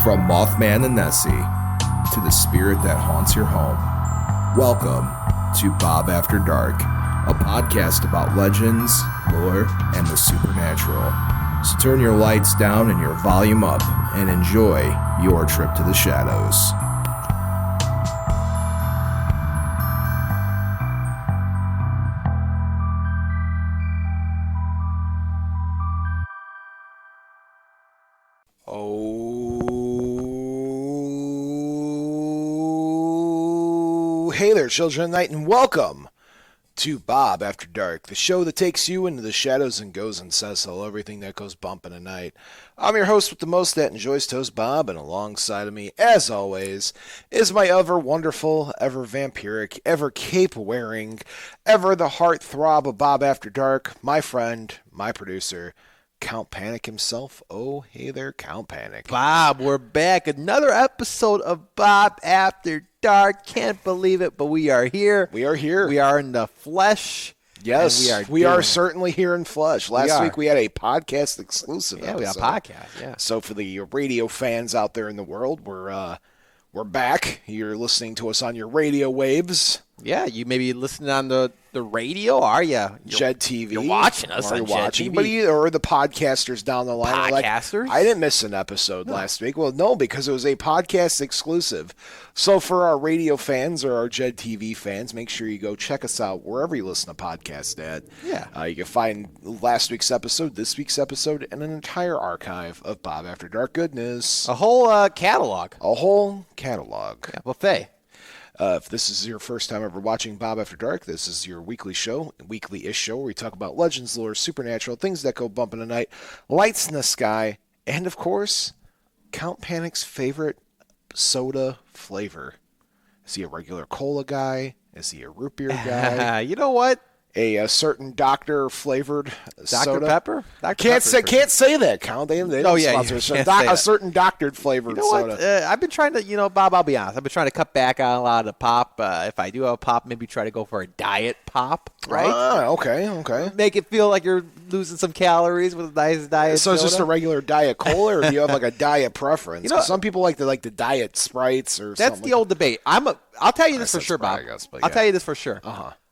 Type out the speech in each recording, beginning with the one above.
From Mothman and Nessie to the spirit that haunts your home, welcome to Bob After Dark, a podcast about legends, lore, and the supernatural. So turn your lights down and your volume up and enjoy your trip to the shadows. Hey there, children of night, and welcome to Bob After Dark, the show that takes you into the shadows and goes and says hello, everything that goes bumping at night. I'm your host with the most that enjoys toast, Bob, and alongside of me, as always, is my ever wonderful, ever vampiric, ever cape-wearing, ever the heart-throb of Bob After Dark, my friend, my producer, Count Panic himself. Oh, hey there, Count Panic. Bob, we're back. Another episode of Bob After Dark. Can't believe it, but we are here. We are here. We are in the flesh. Yes, we are certainly here in flesh. Last week we had a podcast exclusive episode. We got a podcast, yeah. So for the radio fans out there in the world, we're back. You're listening to us on your radio waves. Yeah, you may be listening on the radio, are you? Jed TV. You're watching us on Jed TV. Or the podcasters down the line. Podcasters? Like, I didn't miss an episode last week. Well, no, because it was a podcast exclusive. So for our radio fans or our Jed TV fans, make sure you go check us out wherever you listen to podcasts at. Yeah. You can find last week's episode, this week's episode, and an entire archive of Bob After Dark goodness. A whole catalog. A whole catalog. Yeah, buffet. If this is your first time ever watching Bob After Dark, this is your weekly-ish show, where we talk about legends, lore, supernatural, things that go bump in the night, lights in the sky, and, of course, Count Panic's favorite soda flavor. Is he a regular cola guy? Is he a root beer guy? You know what? A certain doctor-flavored soda. Dr. Pepper? Can't say that, Count. They don't sponsor a certain doctored-flavored soda. What? I've been trying to, Bob, I'll be honest. I've been trying to cut back on a lot of the pop. If I do have a pop, maybe try to go for a diet pop, right? Okay. Make it feel like you're losing some calories with a nice diet So it's soda. just a regular diet cola, or do you have like a diet preference? Some people like the diet Sprites or something. That's the old debate. I'll tell you this for sure, Bob. I'll tell you this for sure.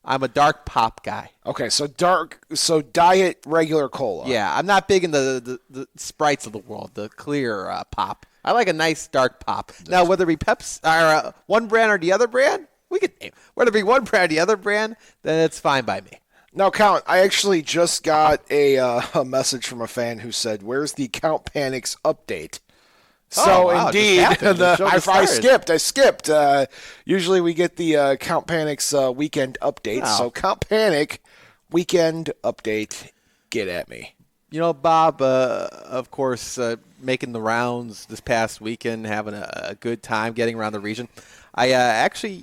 I'm a dark pop guy. Okay, so diet regular cola. Yeah, I'm not big in the Sprites of the world, the clear pop. I like a nice dark pop. Now, whether it be Peps or one brand or the other brand, we could name. Whether it be one brand or the other brand, then it's fine by me. Now, Count, I actually just got a message from a fan who said, "Where's the Count Panics update?" So indeed, I skipped. Usually we get the Count Panic's weekend update. Oh. So Count Panic weekend update. Get at me. Bob, of course, making the rounds this past weekend, having a good time getting around the region. I actually,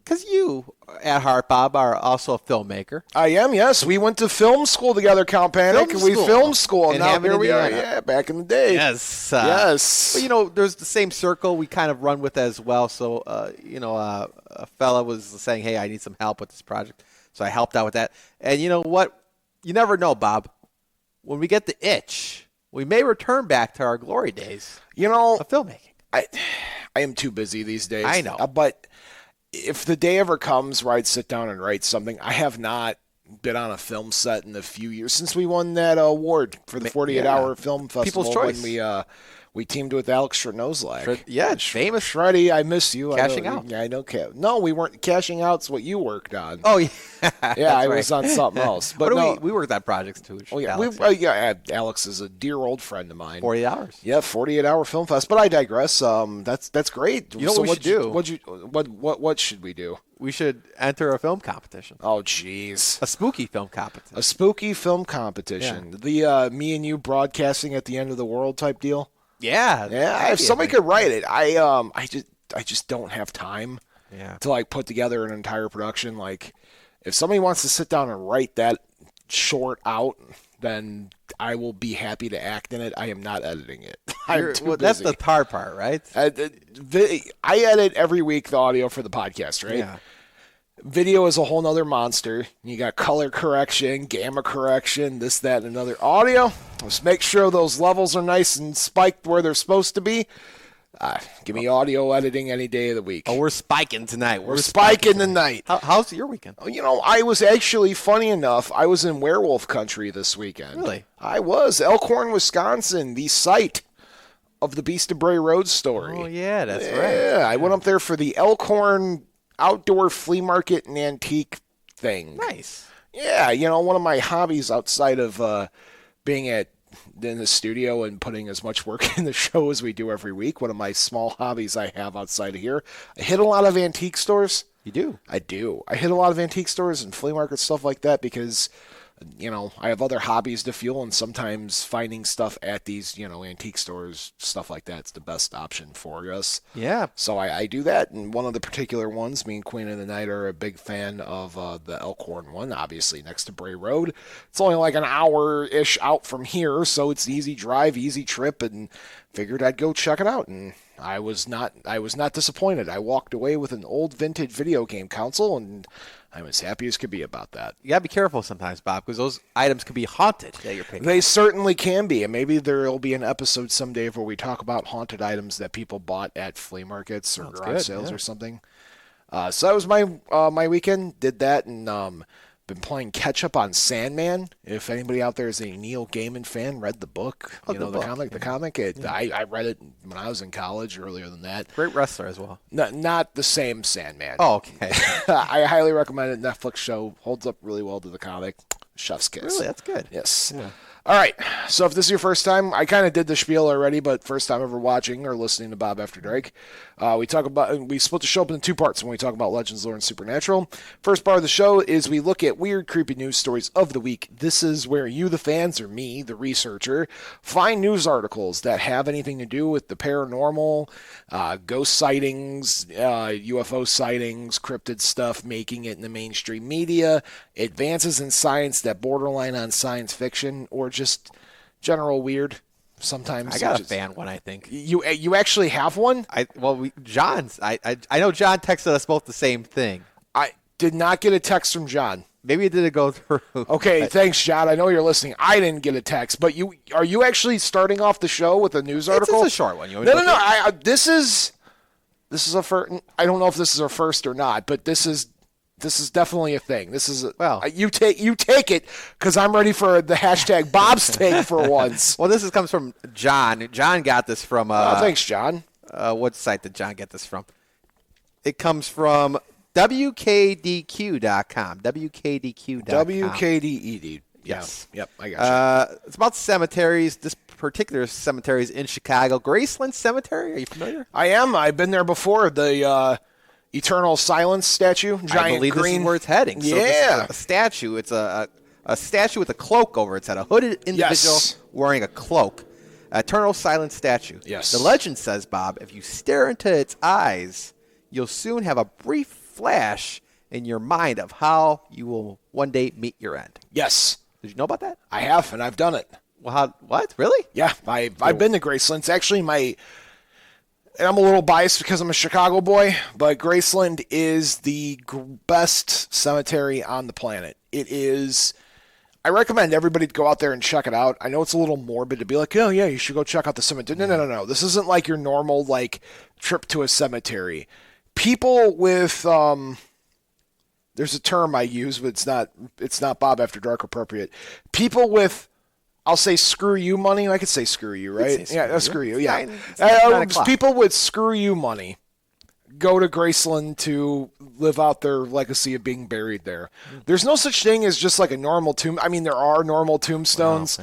because you, at heart, Bob, are also a filmmaker. I am, yes. We went to film school together, Count Panic. We filmed school. And now here we are. Yeah, back in the day. Yes. Yes. But, there's the same circle we kind of run with as well. So, a fella was saying, hey, I need some help with this project. So I helped out with that. And you know what? You never know, Bob. When we get the itch, we may return back to our glory days of filmmaking. I am too busy these days. I know. But if the day ever comes where I'd sit down and write something, I have not been on a film set in a few years since we won that award for the 48-hour film festival. People's Choice. When we teamed with Alex Shrednozlak. Famous. Shreddy, I miss you. Cashing out. Yeah, I know. No, we weren't. Cashing out's what you worked on. Oh, yeah. Yeah, I was on something else. But we worked on projects too. Alex is a dear old friend of mine. 48 hours. Yeah, 48-hour film fest. But I digress. That's great. You know what we should do? What should we do? We should enter a film competition. Oh, jeez. A spooky film competition. A spooky film competition. Yeah. The me and you broadcasting at the end of the world type deal. Yeah. If somebody could write it, I just don't have time to put together an entire production. Like, if somebody wants to sit down and write that short out, then I will be happy to act in it. I am not editing it. I'm too busy. That's the hard part, right? I edit every week the audio for the podcast, right? Yeah. Video is a whole nother monster. You got color correction, gamma correction, this, that, and another. Audio, just make sure those levels are nice and spiked where they're supposed to be. Give me audio editing any day of the week. Oh, we're spiking tonight. We're spiking the night. How's your weekend? You know, I was actually, funny enough, I was in werewolf country this weekend. Really? I was. Elkhorn, Wisconsin, the site of the Beast of Bray Road story. Oh, yeah, that's right. Yeah, I went up there for the Elkhorn outdoor flea market and antique thing. Nice. Yeah, you know, one of my hobbies outside of being in the studio and putting as much work in the show as we do every week, one of my small hobbies I have outside of here, I hit a lot of antique stores. You do? I do. I hit a lot of antique stores and flea markets, stuff like that, because, you know, I have other hobbies to fuel, and sometimes finding stuff at these, you know, antique stores, stuff like that's the best option for us. Yeah. So I do that, and one of the particular ones, me and Queen of the Night are a big fan of the Elkhorn one, obviously next to Bray Road. It's only like an hour-ish out from here, so it's easy drive, easy trip, and figured I'd go check it out, and I was not disappointed. I walked away with an old vintage video game console, and I'm as happy as could be about that. You gotta be careful sometimes, Bob, because those items can be haunted that you're picking. They certainly can be, and maybe there'll be an episode someday where we talk about haunted items that people bought at flea markets or garage sales or something. So that was my weekend. Did that, and been playing catch up on Sandman. If anybody out there is a Neil Gaiman fan, read the book. Oh, you know, the book. comic. The comic. I read it when I was in college. Earlier than that. Great wrestler as well. Not the same Sandman. Oh, okay. I highly recommend it. Netflix show holds up really well to the comic. Chef's kiss. Really, that's good. Yes. Yeah. All right. So if this is your first time, I kind of did the spiel already, but first time ever watching or listening to Bob After Dark, we split the show up into two parts when we talk about legends, lore, and supernatural. First part of the show is we look at weird, creepy news stories of the week. This is where you, the fans, or me, the researcher, find news articles that have anything to do with the paranormal, ghost sightings, UFO sightings, cryptid stuff, making it in the mainstream media, advances in science that borderline on science fiction, or just general weird. Sometimes I got a fan one, I think. You actually have one? I know John texted us both the same thing. I did not get a text from John. Maybe it didn't go through. Okay, thanks, John. I know you're listening. I didn't get a text, but are you actually starting off the show with a news article? It's a short one. No. This is a first. I don't know if this is our first or not, but this is definitely a thing. This is you take it because I'm ready for the hashtag Bob's take for once. Well, this comes from John. John got this from. Thanks, John. What site did John get this from? It comes from WKDQ.com. WKDQ.com. WKDED. Yes. Yeah. Yep. I got you. It's about cemeteries. This particular cemetery is in Chicago. Graceland Cemetery. Are you familiar? I am. I've been there before. The Eternal Silence statue, giant I believe green. This is where it's heading. So yeah, this is a statue. It's a statue with a cloak over its head. A hooded individual wearing a cloak. Eternal Silence statue. Yes. The legend says, Bob, if you stare into its eyes, you'll soon have a brief flash in your mind of how you will one day meet your end. Yes. Did you know about that? I have, and I've done it. Well, what? Really? Yeah, I've been to Graceland. It's actually and I'm a little biased because I'm a Chicago boy, but Graceland is the best cemetery on the planet. It is. I recommend everybody to go out there and check it out. I know it's a little morbid to be like, oh yeah, you should go check out the cemetery. No. This isn't like your normal trip to a cemetery. People with there's a term I use, but it's not Bob After Dark appropriate. People with, I'll say screw you money. I could say screw you, right? Screw you. Yeah. People with screw you money go to Graceland to live out their legacy of being buried there. There's no such thing as just like a normal tomb. I mean, there are normal tombstones,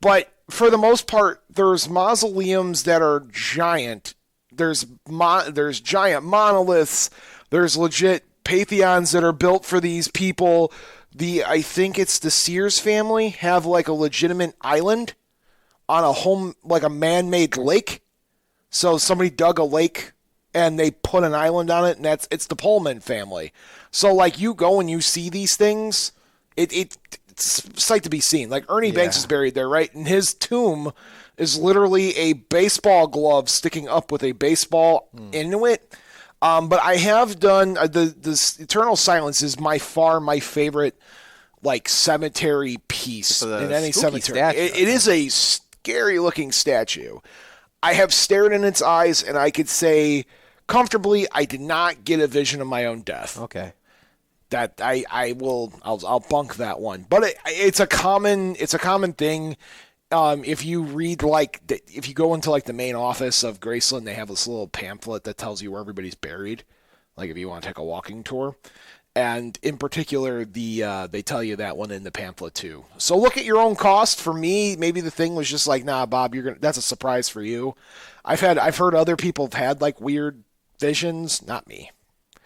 but for the most part, there's mausoleums that are giant. There's giant monoliths. There's legit pantheons that are built for these people. I think it's the Sears family have like a legitimate island on a man-made lake. So somebody dug a lake and they put an island on it, and it's the Pullman family. So you go and you see these things, it's a sight to be seen. Like Ernie Banks is buried there, right? And his tomb is literally a baseball glove sticking up with a baseball into it. But I have done this Eternal Silence is my favorite cemetery piece in any cemetery. It is a scary looking statue. I have stared in its eyes, and I could say comfortably I did not get a vision of my own death. Okay. That I'll bunk that one. But it's a common thing. If you read if you go into like the main office of Graceland, they have this little pamphlet that tells you where everybody's buried. Like if you want to take a walking tour. And in particular, they tell you that one in the pamphlet too. So look at your own cost. For me, maybe the thing was just like, nah, Bob, that's a surprise for you. I've heard other people have had like weird visions. Not me.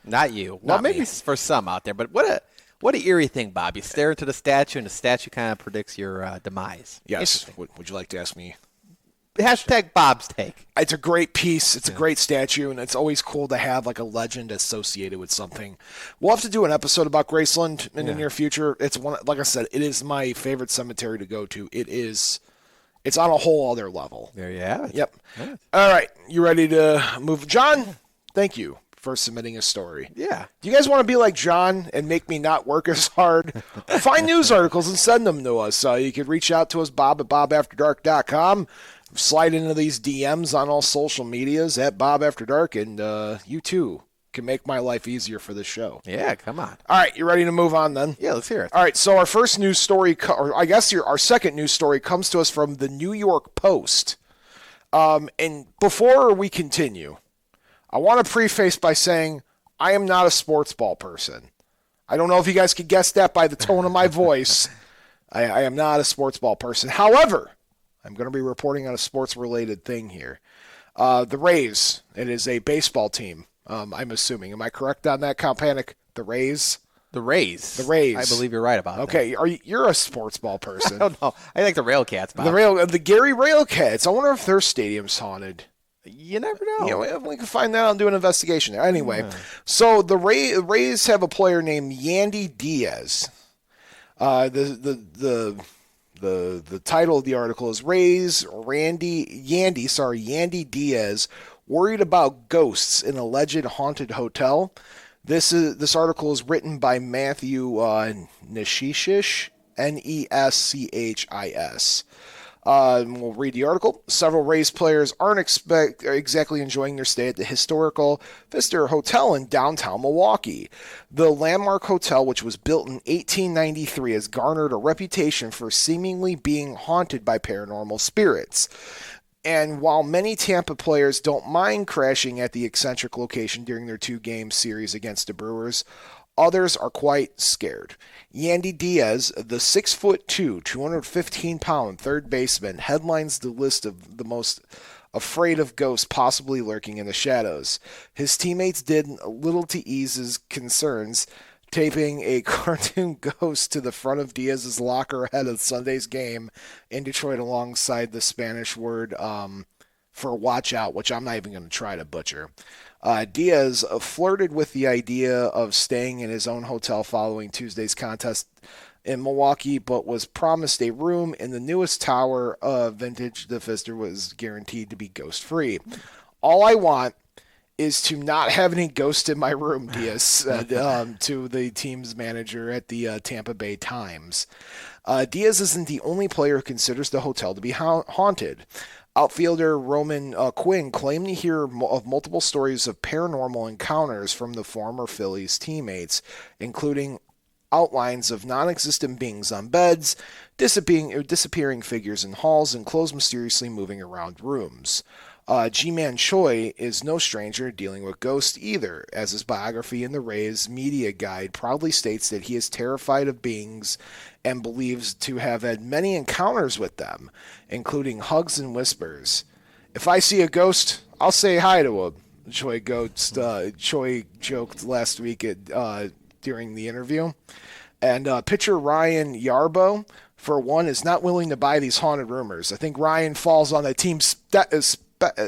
Not you. Well, maybe for some out there, but what an eerie thing, Bob. You stare into the statue, and the statue kind of predicts your demise. Yes. Would you like to ask me? Hashtag Bob's Take. It's a great piece. It's a great statue, and it's always cool to have like a legend associated with something. We'll have to do an episode about Graceland in the near future. It's one, like I said, it is my favorite cemetery to go to. It's on a whole other level. There you have it. Yep. Yeah. All right, you ready to move, John? Thank you for submitting a story. Yeah. Do you guys want to be like John and make me not work as hard? Find news articles and send them to us. You can reach out to us, Bob at bobafterdark.com. Slide into these DMs on all social medias at Bob After Dark, and you too can make my life easier for this show. Yeah, come on. All right, you ready to move on then? Yeah, let's hear it. All right, so our first news story, or I guess our second news story, comes to us from the New York Post. And before we continue, I want to preface by saying I am not a sports ball person. I don't know if you guys could guess that by the tone of my voice. I am not a sports ball person. However, I'm going to be reporting on a sports-related thing here. The Rays, it is a baseball team, I'm assuming. Am I correct on that, Count Panic? The Rays? The Rays. The Rays. I believe you're right about that. Okay, you're a sports ball person. I don't know. I think the Railcats, Bob. The Gary Railcats. I wonder if their stadium's haunted. You never know. We can find that out and do an investigation there. Anyway, so the Rays have a player named Yandy Diaz. The title of the article is Yandy Diaz worried about ghosts in alleged haunted hotel. This article is written by Matthew Neschis, Neschis. We'll read the article. Several Rays players aren't exactly enjoying their stay at the historical Pfister Hotel in downtown Milwaukee. The landmark hotel, which was built in 1893, has garnered a reputation for seemingly being haunted by paranormal spirits. And while many Tampa players don't mind crashing at the eccentric location during their two-game series against the Brewers, others are quite scared. Yandy Diaz, the 6'2", 215-pound third baseman, headlines the list of the most afraid of ghosts possibly lurking in the shadows. His teammates did little to ease his concerns, taping a cartoon ghost to the front of Diaz's locker ahead of Sunday's game in Detroit alongside the Spanish word for watch out, which I'm not even going to try to butcher. Diaz flirted with the idea of staying in his own hotel following Tuesday's contest in Milwaukee, but was promised a room in the newest tower of vintage. The Pfister was guaranteed to be ghost-free. All I want is to not have any ghosts in my room, Diaz said to the team's manager at the Tampa Bay Times. Diaz isn't the only player who considers the hotel to be haunted. Outfielder Roman Quinn claimed to hear of multiple stories of paranormal encounters from the former Phillies teammates, including outlines of non-existent beings on beds, disappearing figures in halls, and clothes mysteriously moving around rooms. G-Man Choi is no stranger dealing with ghosts either, as his biography in the Rays media guide proudly states that he is terrified of beings and believes to have had many encounters with them, including hugs and whispers. If I see a ghost, I'll say hi to him, Choi joked last week during the interview. And pitcher Ryan Yarbo, for one, is not willing to buy these haunted rumors. I think Ryan falls on the team's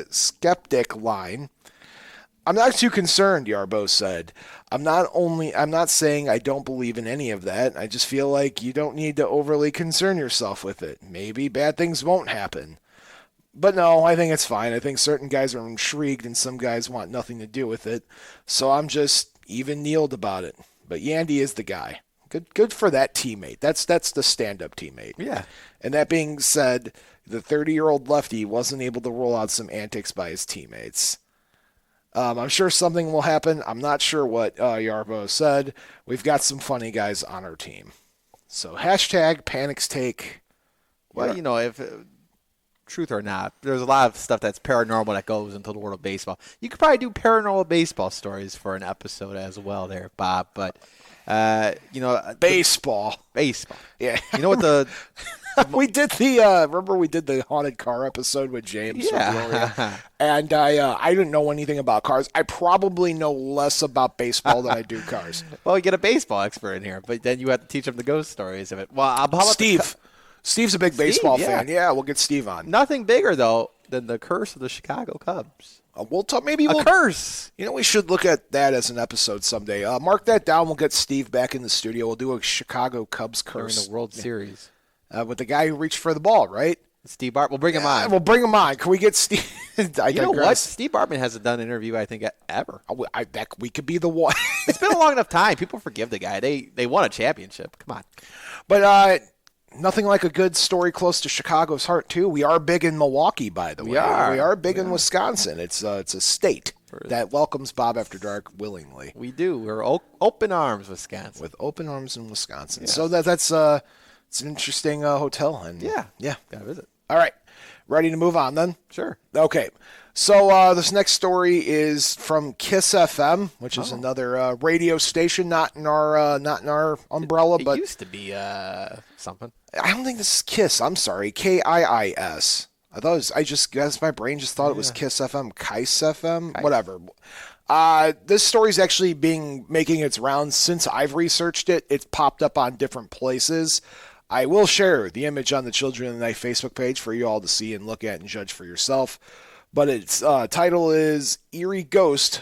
skeptic line. I'm not too concerned, Yarbo said. I'm not saying I don't believe in any of that. I just feel like you don't need to overly concern yourself with it. Maybe bad things won't happen. But no, I think it's fine. I think certain guys are intrigued and some guys want nothing to do with it. So I'm just even-keeled about it. But Yandy is the guy. Good for that teammate. That's the stand-up teammate. Yeah. And that being said, the 30-year-old lefty wasn't able to roll out some antics by his teammates. I'm sure something will happen. I'm not sure what Yarbo said. We've got some funny guys on our team. So hashtag Panic's Take. Well, if truth or not, there's a lot of stuff that's paranormal that goes into the world of baseball. You could probably do paranormal baseball stories for an episode as well there, Bob. But, Baseball. Yeah. You know what the... we did remember we did the haunted car episode with James. Yeah. And I didn't know anything about cars. I probably know less about baseball than I do cars. Well, you get a baseball expert in here, but then you have to teach them the ghost stories of it. Well, how about Steve? Steve's a big baseball fan. Yeah, we'll get Steve on. Nothing bigger, though, than the curse of the Chicago Cubs. We'll talk. Maybe we'll curse. We should look at that as an episode someday. Mark that down. We'll get Steve back in the studio. We'll do a Chicago Cubs curse during the World Series. With the guy who reached for the ball, right? Steve Bartman. We'll bring him on. We'll bring him on. Can we get Steve? You know what? Steve Bartman hasn't done an interview, I think, ever. We could be the one. It's been a long enough time. People forgive the guy. They won a championship. Come on. But nothing like a good story close to Chicago's heart, too. We are big in Milwaukee, by the way. We are big in Wisconsin. It's a state that welcomes Bob After Dark willingly. We do. We're open arms, Wisconsin. With open arms in Wisconsin. Yes. So that's it's an interesting hotel. And yeah. Gotta visit. All right. Ready to move on then? Sure. Okay. So this next story is from Kiss FM, which is another radio station, not in our umbrella, but it used to be something. I don't think this is Kiss. I'm sorry, KIIS. I thought it was, my brain just thought it was Kiss FM, Kice FM, whatever. This story's actually making its rounds since I've researched it. It's popped up on different places. I will share the image on the Children of the Night Facebook page for you all to see and look at and judge for yourself. But its title is Eerie Ghost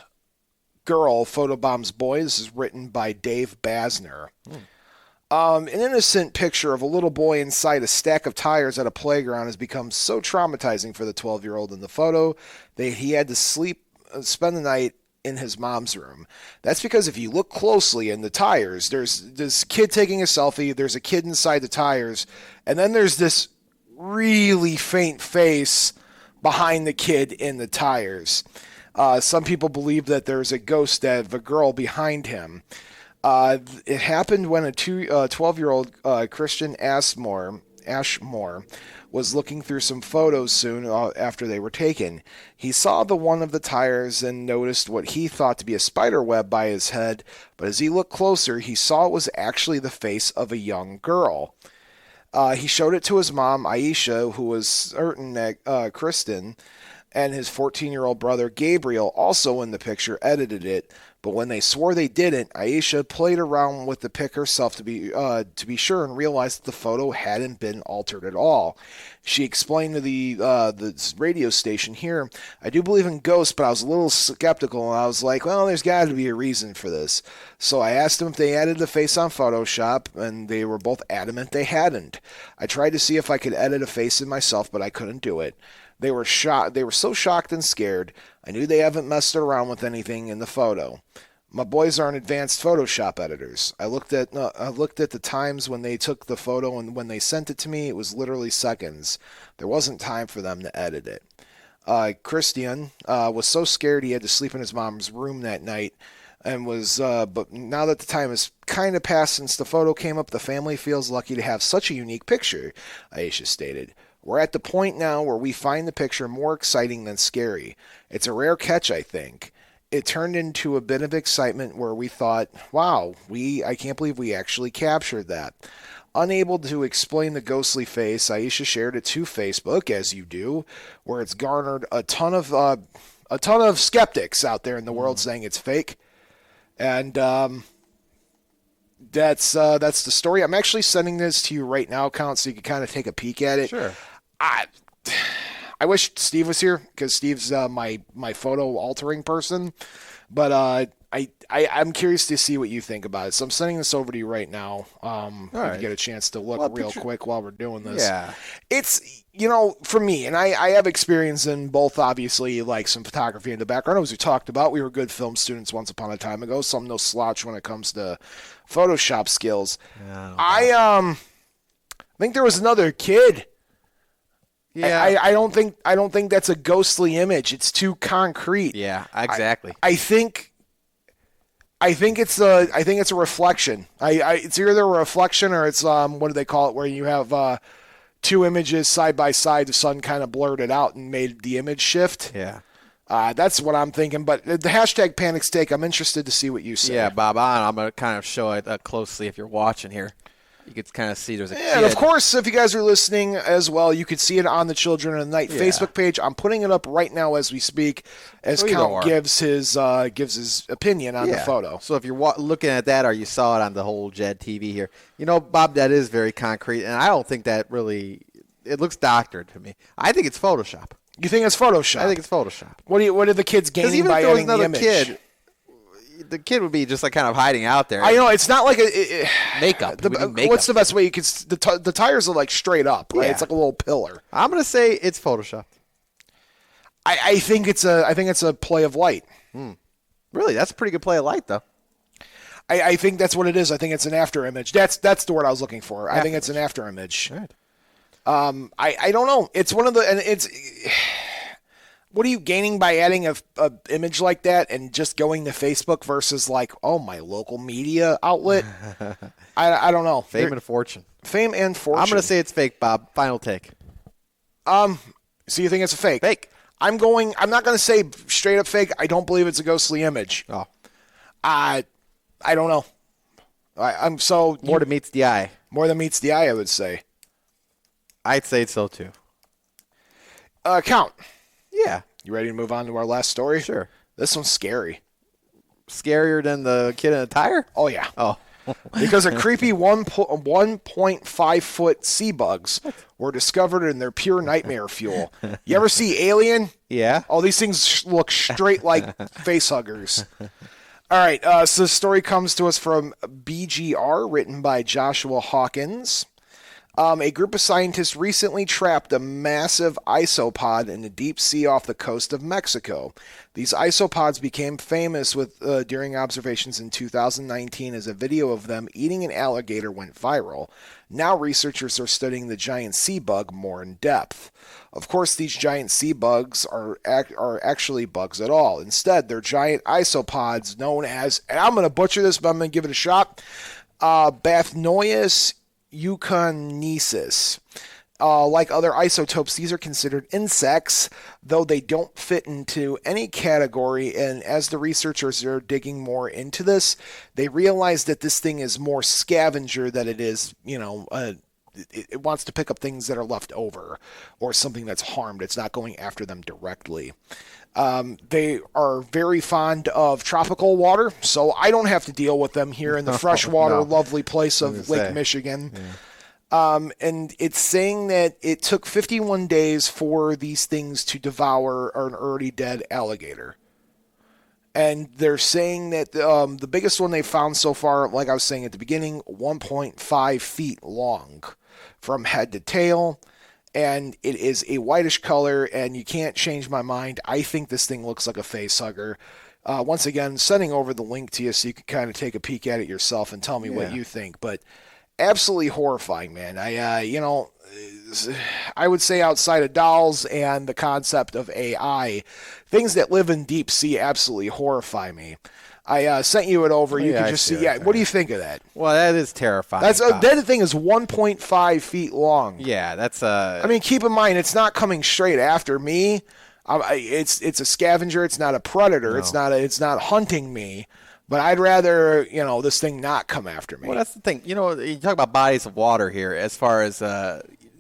Girl Photobombs Boy. This is written by Dave Basner. An innocent picture of a little boy inside a stack of tires at a playground has become so traumatizing for the 12-year-old in the photo that he had to spend the night in his mom's room. That's because if you look closely in the tires, there's this kid taking a selfie, there's a kid inside the tires, and then there's this really faint face behind the kid in the tires. Some people believe that there's a ghost of a girl behind him. It happened when a 12-year-old Christian Ashmore was looking through some photos soon after they were taken. He saw the one of the tires and noticed what he thought to be a spider web by his head, but as he looked closer, he saw it was actually the face of a young girl. He showed it to his mom, Aisha, who was certain that Kristen and his 14-year-old brother, Gabriel, also in the picture, edited it. But when they swore they didn't, Aisha played around with the pic herself to be sure and realized that the photo hadn't been altered at all. She explained to the radio station here, I do believe in ghosts, but I was a little skeptical, and I was like, well, there's got to be a reason for this. So I asked them if they added the face on Photoshop, and they were both adamant they hadn't. I tried to see if I could edit a face in myself, but I couldn't do it. They were shocked. They were so shocked and scared. I knew they haven't messed around with anything in the photo. My boys aren't advanced Photoshop editors. I looked at the times when they took the photo, and when they sent it to me, it was literally seconds. There wasn't time for them to edit it. Christian was so scared he had to sleep in his mom's room that night, and but now that the time has kind of passed since the photo came up, the family feels lucky to have such a unique picture, Aisha stated. We're at the point now where we find the picture more exciting than scary. It's a rare catch, I think. It turned into a bit of excitement where we thought, wow, I can't believe we actually captured that. Unable to explain the ghostly face, Aisha shared it to Facebook, as you do, where it's garnered a ton of skeptics out there in the world saying it's fake. And that's the story. I'm actually sending this to you right now, Count, so you can kind of take a peek at it. Sure. I wish Steve was here because Steve's my photo altering person, but I'm curious to see what you think about it. So I'm sending this over to you right now. If right. you get a chance to look real quick while we're doing this. Yeah. It's, for me, and I have experience in both, obviously, like some photography in the background. As we talked about, we were good film students once upon a time ago, so I'm no slouch when it comes to Photoshop skills. Yeah, I think there was another kid. Yeah. I don't think that's a ghostly image. It's too concrete. Yeah, exactly. I think it's a reflection. It's either a reflection or it's what do they call it, where you have two images side by side, the sun kind of blurred it out and made the image shift. Yeah. That's what I'm thinking. But the hashtag panic steak, I'm interested to see what you say. Yeah, Bob, I'm going to kind of show it closely if you're watching here. You could kind of see there's a kid. And of course, if you guys are listening as well, you could see it on the Children of the Night Facebook page. I'm putting it up right now as we speak, as Count gives his opinion on the photo. So if you're looking at that, or you saw it on the whole Jed TV here, Bob, that is very concrete, and I don't think that really it looks doctored to me. I think it's Photoshop. You think it's Photoshop? I think it's Photoshop. What are the kids gaining by adding the image? Kid, the kid would be just like kind of hiding out there. I know it's not like makeup. What's the best way you could? The tires are like straight up, right? Yeah. It's like a little pillar. I'm gonna say it's Photoshop. I think it's a play of light. Really, that's a pretty good play of light, though. I think that's what it is. I think it's an after image. That's the word I was looking for. I think it's an after image. Right. I don't know. It's one of the and it's. What are you gaining by adding a image like that and just going to Facebook versus like, my local media outlet? I don't know. Fame and fortune. Fame and fortune. I'm going to say it's fake, Bob. Final take. So you think it's a fake? Fake. I'm not going to say straight up fake. I don't believe it's a ghostly image. Oh. I don't know. More than meets the eye. More than meets the eye, I would say. I'd say so too. Count. Yeah. You ready to move on to our last story? Sure. This one's scary. Scarier than the kid in a tire? Oh, yeah. Oh. Because a creepy 1.5 foot sea bugs were discovered in their pure nightmare fuel. You ever see Alien? Yeah. Oh, these things look straight like face huggers. All right. So the story comes to us from BGR, written by Joshua Hawkins. A group of scientists recently trapped a massive isopod in the deep sea off the coast of Mexico. These isopods became famous during observations in 2019 as a video of them eating an alligator went viral. Now researchers are studying the giant sea bug more in depth. Of course, these giant sea bugs are actually bugs at all. Instead, they're giant isopods known as, and I'm going to butcher this, but I'm going to give it a shot, Bathnoius euconesis. Like other isotopes, these are considered insects, though they don't fit into any category. And as the researchers are digging more into this, they realize that this thing is more scavenger than it is, it wants to pick up things that are left over or something that's harmed. It's not going after them directly. They are very fond of tropical water, so I don't have to deal with them here in the freshwater, lovely place of Lake Michigan. Yeah. And it's saying that it took 51 days for these things to devour an already dead alligator. And they're saying that the biggest one they found so far, like I was saying at the beginning, 1.5 feet long from head to tail. And it is a whitish color, and you can't change my mind. I think this thing looks like a face hugger. Once again, sending over the link to you so you can kind of take a peek at it yourself and tell me what you think. But absolutely horrifying, man. I would say outside of dolls and the concept of AI, things that live in deep sea absolutely horrify me. I sent you it over. You can just see. Yeah, what do you think of that? Well, that is terrifying. That thing is 1.5 feet long. Yeah, that's I mean, keep in mind, it's not coming straight after me. It's a scavenger. It's not a predator. No. It's not hunting me. But I'd rather, this thing not come after me. Well, that's the thing. You talk about bodies of water here as far as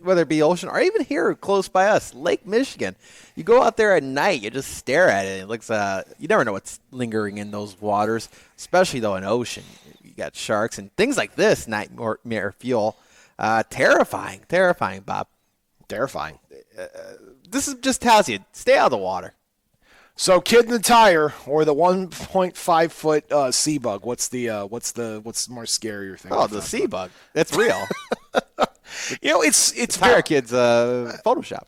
whether it be ocean or even here close by us, Lake Michigan. You go out there at night, you just stare at it. It looks, you never know what's lingering in those waters, especially though in ocean. You got sharks and things like this, nightmare fuel. Terrifying, Bob. Terrifying. This just tells you, stay out of the water. So, Kid in the Tire or the 1.5 foot sea bug. What's the more scarier thing? Oh, the sea bug. That's real. It's Tire Kid's Photoshop.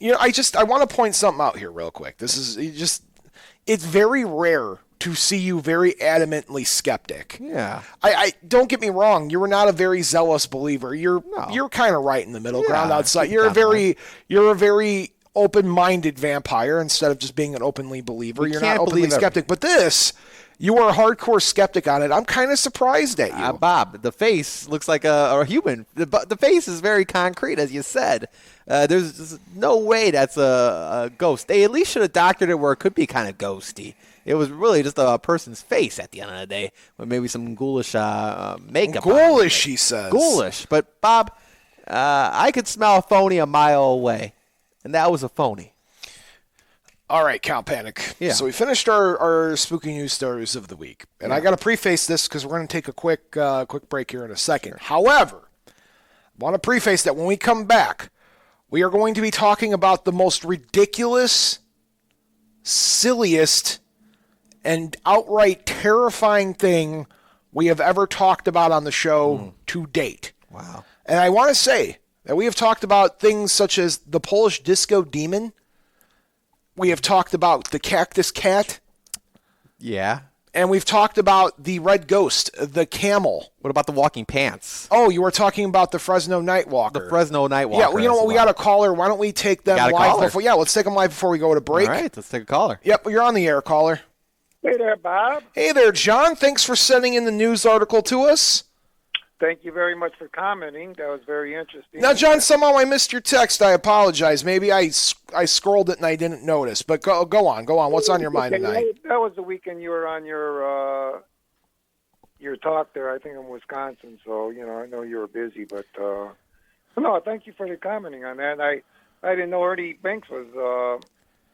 I want to point something out here real quick. It's very rare to see you very adamantly skeptic. Yeah. I don't get me wrong. You were not a very zealous believer. You're kind of right in the middle ground outside. You're a very open-minded vampire instead of just being an openly believer. You're not openly skeptic. But you are a hardcore skeptic on it. I'm kind of surprised at you. Bob, the face looks like a human. The face is very concrete, as you said. There's no way that's a ghost. They at least should have doctored it where it could be kind of ghosty. It was really just a person's face at the end of the day, with maybe some ghoulish makeup. Ghoulish, he says. Ghoulish. But, Bob, I could smell a phony a mile away, and that was a phony. All right, Count Panic. Yeah. So we finished our spooky news stories of the week. And I got to preface this because we're going to take a quick break here in a second. However, I want to preface that when we come back, we are going to be talking about the most ridiculous, silliest, and outright terrifying thing we have ever talked about on the show to date. Wow. And I want to say that we have talked about things such as the Polish disco demon. We have talked about the cactus cat. Yeah. And we've talked about the red ghost, the camel. What about the walking pants? Oh, you were talking about the Fresno Nightwalker. The Fresno Nightwalker. Yeah, well, you know what? We got a caller. Why don't we take them live before? Yeah, let's take them live before we go to break. All right, let's take a caller. Yep, you're on the air, caller. Hey there, Bob. Hey there, John. Thanks for sending in the news article to us. Thank you very much for commenting. That was very interesting. Now, John, somehow I missed your text. I apologize. Maybe I scrolled it and I didn't notice. But go on. What's on your mind tonight? That was the weekend you were on your talk there, I think in Wisconsin. So, I know you were busy. But, no, thank you for the commenting on that. I didn't know Ernie Banks was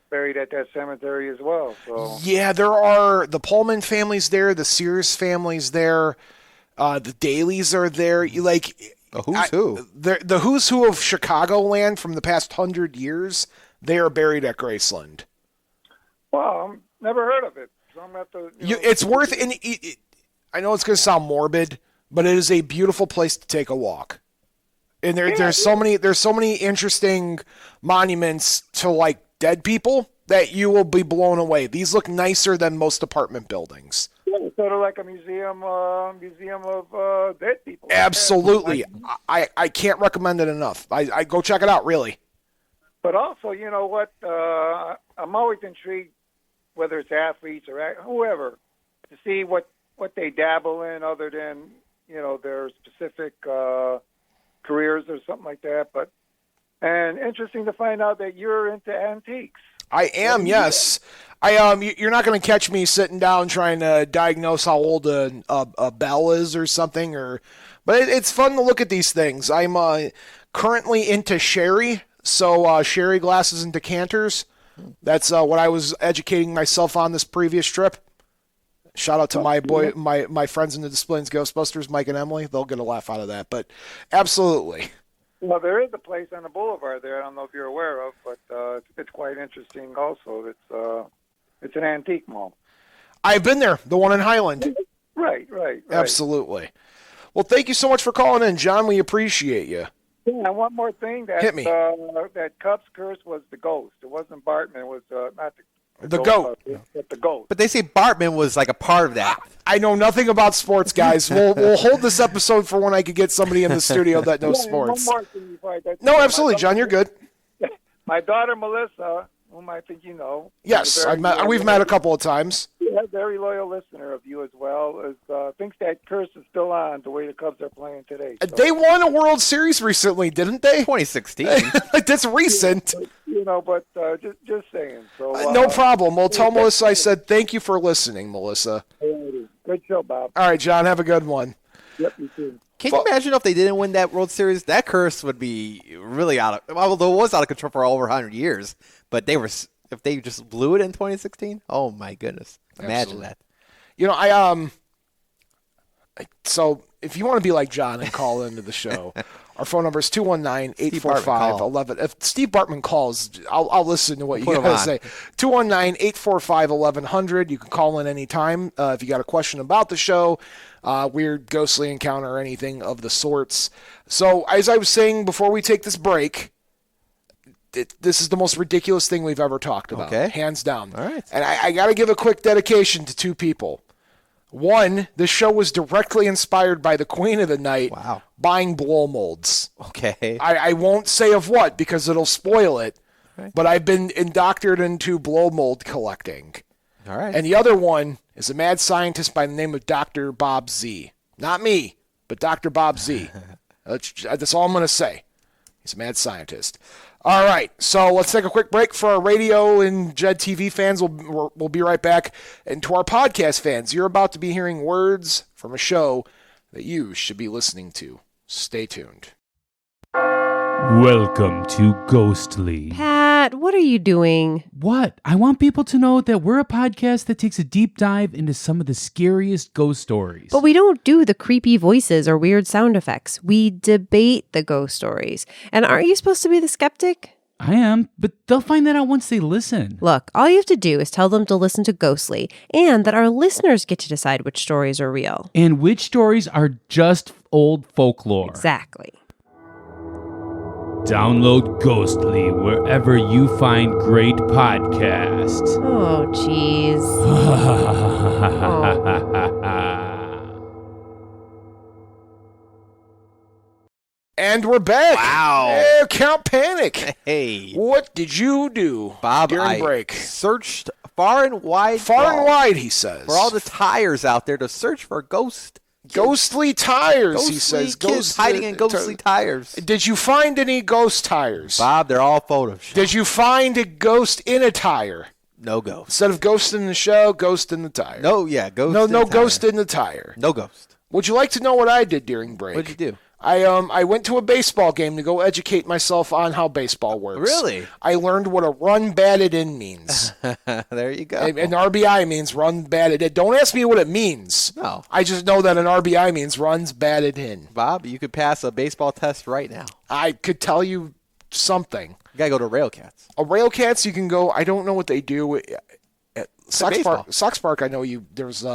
buried at that cemetery as well. So yeah, there are the Pullman families there, the Sears families there. The Dailies are there. The who's who? The who's who of Chicagoland from the past 100 years, they are buried at Graceland. Well, never heard of it. So I'm going to have to... It's worth... I know it's going to sound morbid, but it is a beautiful place to take a walk. And there's so many interesting monuments to, dead people that you will be blown away. These look nicer than most apartment buildings. Sort of like a museum of dead people. Absolutely. I can't recommend it enough. I go check it out, really. But also, you know what? I'm always intrigued, whether it's athletes or whoever, to see what they dabble in other than, their specific careers or something like that. And interesting to find out that you're into antiques. I am, yes. You're not going to catch me sitting down trying to diagnose how old a bell is or something, but it's fun to look at these things. I'm currently into sherry, so sherry glasses and decanters. That's what I was educating myself on this previous trip. Shout out to my friends in the Displays Ghostbusters, Mike and Emily. They'll get a laugh out of that, but absolutely. Well, there is a place on the boulevard there. I don't know if you're aware of, but it's quite interesting. Also, it's an antique mall. I've been there, the one in Highland. Right. Absolutely. Well, thank you so much for calling in, John. We appreciate you. Yeah, and one more thing. Hit me. That Cubs curse was the ghost. It wasn't Bartman. It was not the goat. But the goat. But they say Bartman was like a part of that. I know nothing about sports, guys. We'll hold this episode for when I could get somebody in the studio that knows sports. One more thing before I get no, absolutely, John. You're good. My daughter Melissa, whom I think you know. Yes, we've met a couple of times. Yeah, very loyal listener of you as well. Thinks that curse is still on the way the Cubs are playing today. So. They won a World Series recently, didn't they? 2016. That's recent. But just saying. So no problem. Well, tell Melissa I said thank you for listening, Melissa. Good show, Bob. All right, John. Have a good one. Yep, you too. Can you imagine if they didn't win that World Series? That curse would be really although it was out of control for over 100 years. But if they just blew it in 2016, oh my goodness. Imagine that. So if you want to be like John and call into the show, Our phone number is 219-845-11. If Steve Bartman calls, I'll listen to what you got to say. 219-845-1100. You can call in anytime if you got a question about the show, weird ghostly encounter, or anything of the sorts. So, as I was saying before we take this break, this is the most ridiculous thing we've ever talked about. Okay. Hands down. All right. And I got to give a quick dedication to two people. One, this show was directly inspired by the Queen of the Night buying blow molds. Okay. I won't say of what because it'll spoil it, but I've been indoctrinated into blow mold collecting. All right. And the other one is a mad scientist by the name of Dr. Bob Z. Not me, but Dr. Bob Z. That's all I'm going to say. He's a mad scientist. All right, so let's take a quick break for our radio and Jed TV fans. We'll be right back. And to our podcast fans, you're about to be hearing words from a show that you should be listening to. Stay tuned. Welcome to Ghostly. Pat, what are you doing? What? I want people to know that we're a podcast that takes a deep dive into some of the scariest ghost stories. But we don't do the creepy voices or weird sound effects. We debate the ghost stories. And aren't you supposed to be the skeptic? I am, but they'll find that out once they listen. Look, all you have to do is tell them to listen to Ghostly, and that our listeners get to decide which stories are real. And which stories are just old folklore. Exactly. Download Ghostly wherever you find great podcasts. Oh, jeez. And we're back. Wow. Hey, Count Panic. Hey. What did you do Bob, during I break? searched far and wide. Far and wide, he says. For all the tires out there to search for ghost. Ghostly tires, Ghostly he says. kids hiding in ghostly tires. Did you find any ghost tires? Bob, they're all photoshopped. Did you find a ghost in a tire? No ghost. Instead of ghost in the show, ghost in the tire. No, yeah, ghost. No ghost in the tire. No ghost. Would you like to know what I did during break? What'd you do? I went to a baseball game to go educate myself on how baseball works. Really? I learned what a run batted in means. There you go. An RBI means run batted in. Don't ask me what it means. No. I just know that an RBI means runs batted in. Bob, you could pass a baseball test right now. I could tell you something. You gotta go to Railcats. A Railcats, you can go. I don't know what they do at Sox baseball. Park. Sox Park, I know you. There's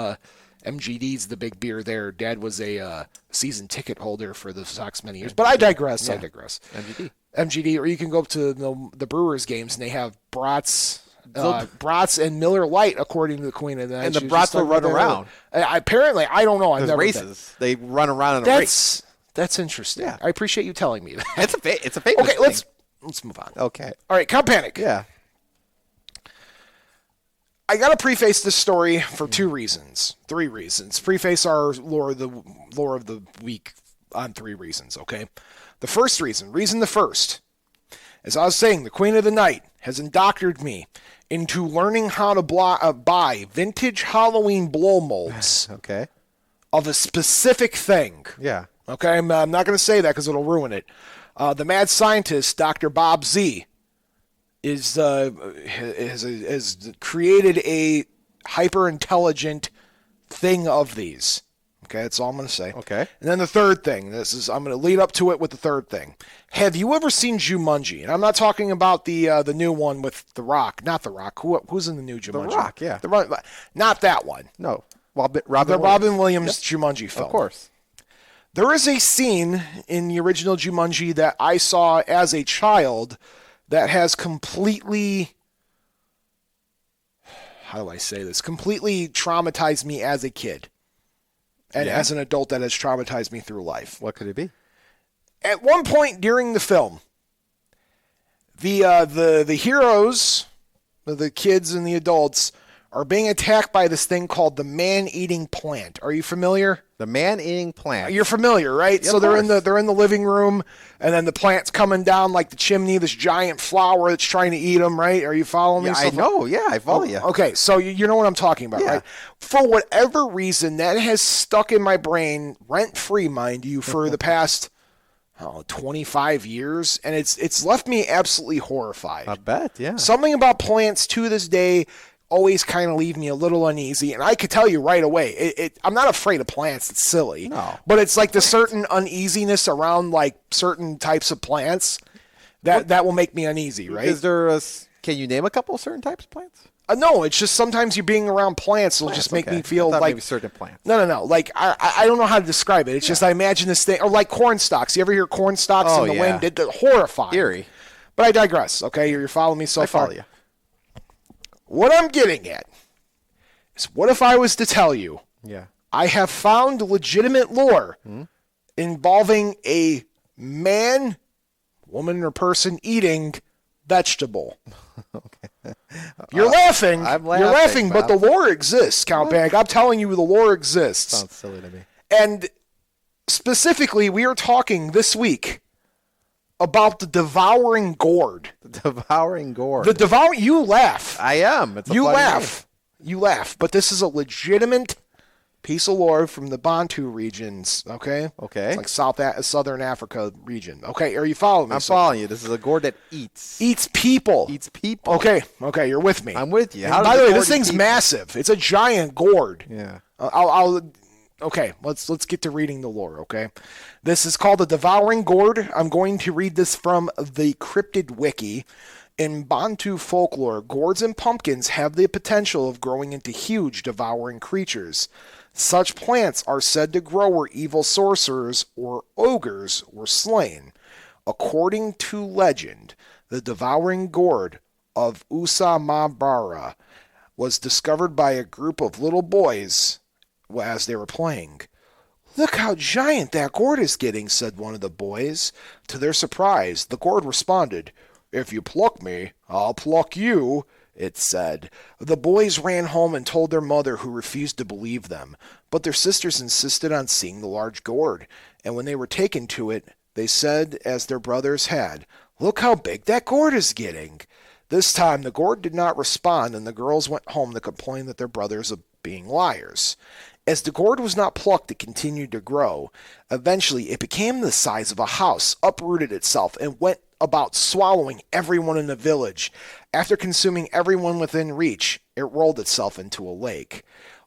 MGD's the big beer there. Dad was a season ticket holder for the Sox many years. But I digress. Yeah. I digress. MGD. Or you can go up to the Brewers games and they have brats and Miller Lite, according to the Queen of the Night. And the brats will run around. Apparently, I don't know. I've There's never races. They run around in a race. That's interesting. Yeah. I appreciate you telling me that. It's a famous Okay, thing. let's move on. Okay. All right, Count Panic. Yeah. I got to preface this story for three reasons. Preface our lore of the week on 3 reasons, okay? The first reason the first, as I was saying, the Queen of the Night has indoctrinated me into learning how to buy vintage Halloween blow molds Okay. of a specific thing. Yeah. Okay, I'm not going to say that because it'll ruin it. The mad scientist, Dr. Bob Z, has created a hyper-intelligent thing of these. Okay, that's all I'm going to say. Okay. And then the third thing, I'm going to lead up to it with the third thing. Have you ever seen Jumanji? And I'm not talking about the new one with The Rock. Not The Rock. Who's in the new Jumanji? The Rock, yeah. Not that one. No. The Robin Williams Jumanji film. Of course. There is a scene in the original Jumanji that I saw as a child that has completely, how do I say this, completely traumatized me as a kid. And as an adult, that has traumatized me through life. What could it be? At one point during the film, the heroes, the kids and the adults, are being attacked by this thing called the man-eating plant. Are you familiar? The man-eating plant. You're familiar, right? Yeah, so of they're course. in the living room, and then the plant's coming down like the chimney. This giant flower that's trying to eat them, right? Are you following me? Yeah, I know. Yeah, I follow you. Okay, so you know what I'm talking about, Yeah. right? For whatever reason, that has stuck in my brain, rent-free, mind you, for the past 25 years, and it's left me absolutely horrified. I bet. Yeah. Something about plants to this day always kind of leave me a little uneasy. And I could tell you right away, I'm not afraid of plants. It's silly. No. But it's like the certain uneasiness around like certain types of plants that will make me uneasy, right? Can you name a couple of certain types of plants? No, it's just sometimes you being around plants will just make me feel like maybe certain plants. No. Like I don't know how to describe it. It's just I imagine this thing, or like corn stalks. You ever hear corn stalks in the wind? It's horrifying. Eerie. But I digress. Okay, you're following me so far. I follow you. What I'm getting at is, what if I was to tell you? Yeah. I have found legitimate lore involving a man, woman, or person eating vegetable. Okay. You're laughing. I'm You're laughing, but the lore exists, Count Bag. I'm telling you, the lore exists. Sounds silly to me. And specifically, we are talking this week about the Devouring Gourd. The Devouring Gourd. You laugh. I am. It's a You funny laugh. You laugh. But this is a legitimate piece of lore from the Bantu regions, okay? Okay. It's like Southern Africa region. Okay, are you following me? I'm following you. This is a gourd that eats. Eats people. Eats people. Okay, you're with me. I'm with you. And by the way, this thing's massive. It's a giant gourd. Yeah. Okay, let's get to reading the lore, okay? This is called the Devouring Gourd. I'm going to read this from the Cryptid Wiki. In Bantu folklore, gourds and pumpkins have the potential of growing into huge devouring creatures. Such plants are said to grow where evil sorcerers or ogres were slain. According to legend, the Devouring Gourd of Usamabara was discovered by a group of little boys as they were playing. "Look how giant that gourd is getting," said one of the boys. To their surprise, the gourd responded, "If you pluck me, I'll pluck you," it said. The boys ran home and told their mother, who refused to believe them. But their sisters insisted on seeing the large gourd, and when they were taken to it, they said, as their brothers had, "Look how big that gourd is getting." This time the gourd did not respond, and the girls went home to complain that their brothers were being liars. As the gourd was not plucked, it continued to grow. Eventually, it became the size of a house, uprooted itself, and went about swallowing everyone in the village. After consuming everyone within reach, it rolled itself into a lake.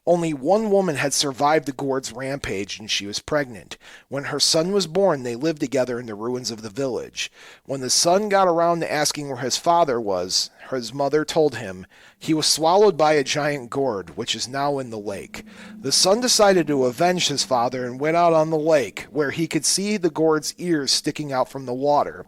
Only one woman had survived the gourd's rampage, and she was pregnant. When her son was born, they lived together in the ruins of the village. When the son got around to asking where his father was, his mother told him he was swallowed by a giant gourd, which is now in the lake. The son decided to avenge his father and went out on the lake, where he could see the gourd's ears sticking out from the water,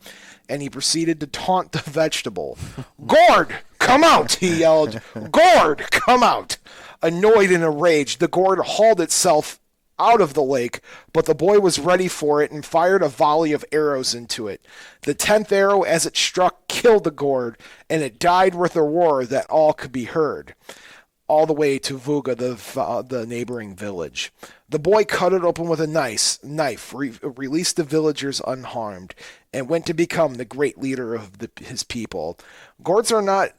and he proceeded to taunt the vegetable. "Gourd, come out!" he yelled. "Gourd, come out!" Annoyed and enraged, the gourd hauled itself out of the lake, but the boy was ready for it and fired a volley of arrows into it. The 10th arrow, as it struck, killed the gourd, and it died with a roar that all could be heard, all the way to Vuga, the neighboring village. The boy cut it open with a knife, released the villagers unharmed, and went to become the great leader of his people. Gourds are not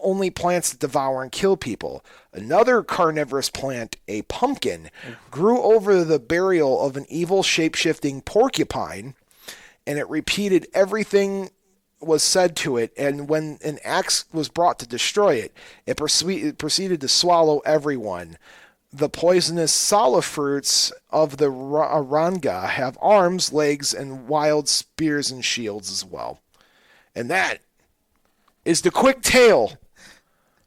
only plants that devour and kill people. Another carnivorous plant, a pumpkin, grew over the burial of an evil shape-shifting porcupine, and it repeated everything was said to it, and when an axe was brought to destroy it, it proceeded to swallow everyone. The poisonous sala fruits of the aranga have arms, legs, and wild spears and shields as well. And that is the quick tale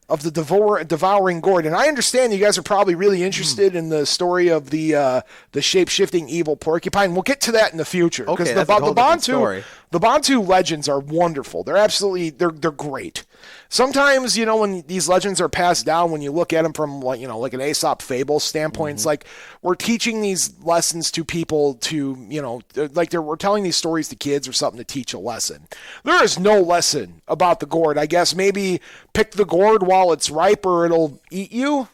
of the Devouring Gourd. And I understand you guys are probably really interested in the story of the shape-shifting evil porcupine. We'll get to that in the future. Okay, that's a whole different story. The Bantu legends are wonderful. They're great. Sometimes, when these legends are passed down, when you look at them from like an Aesop fable standpoint, it's like we're teaching these lessons to people to, we're telling these stories to kids or something to teach a lesson. There is no lesson about the gourd. I guess maybe pick the gourd while it's ripe or it'll eat you.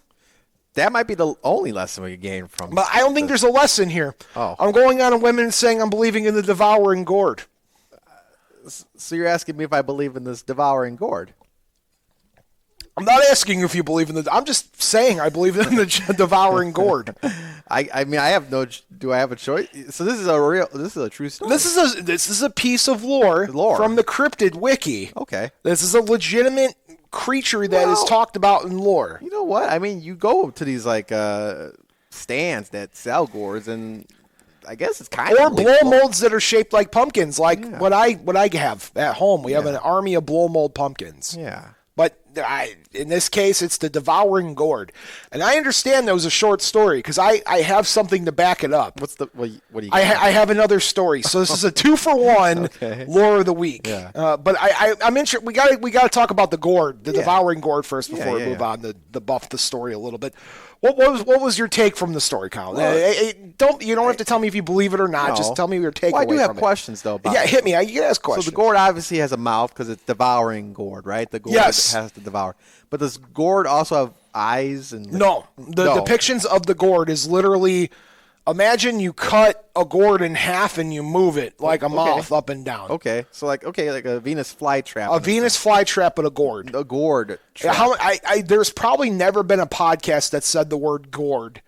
That might be the only lesson we could gain from. But I don't think there's a lesson here. Oh. I'm going on a whim and saying I'm believing in the Devouring Gourd. So you're asking me if I believe in this Devouring Gourd? I'm not asking you if you believe in the. I'm just saying I believe in the Devouring Gourd. I mean, I have no. Do I have a choice? So this is a true story. This is a piece of lore from the Cryptid Wiki. Okay. This is a legitimate creature that is talked about in lore. You know what? I mean, you go to these like stands that sell gourds, and I guess it's kind Or of blow molds that are shaped like pumpkins, like what I have at home. We have an army of blow mold pumpkins. Yeah. But in this case, it's the Devouring Gourd. And I understand that was a short story because I have something to back it up. What do you? I have another story. So this is a 2-for-1 lore of the week. Yeah. But I'm interested. We got to talk about the gourd, the Devouring Gourd first before we move on to buff the story a little bit. What was your take from the story, Colin? You don't have to tell me if you believe it or not. No. Just tell me your takeaway. Well, I do have from questions though. About Yeah, hit me. You can ask questions. So the gourd obviously has a mouth because it's devouring gourd, right? The gourd has to devour. But does gourd also have eyes? And No. The depictions of the gourd is literally, imagine you cut a gourd in half and you move it like a mouth up and down. Okay, so like a Venus flytrap. A Venus flytrap, but a gourd. A gourd. There's probably never been a podcast that said the word gourd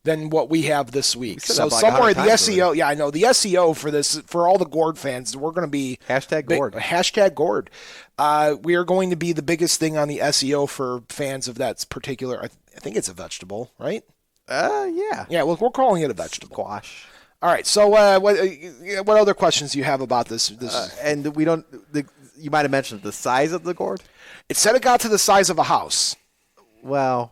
than what we have this week. So somewhere the SEO, I know the SEO for this, for all the gourd fans, we're going to be #gourd. #gourd. We are going to be the biggest thing on the SEO for fans of that particular. I think it's a vegetable, right? Yeah. Yeah, well, we're calling it a vegetable. Squash. All right. So, what other questions do you have about this? And we don't. You might have mentioned the size of the gourd. It said it got to the size of a house. Well,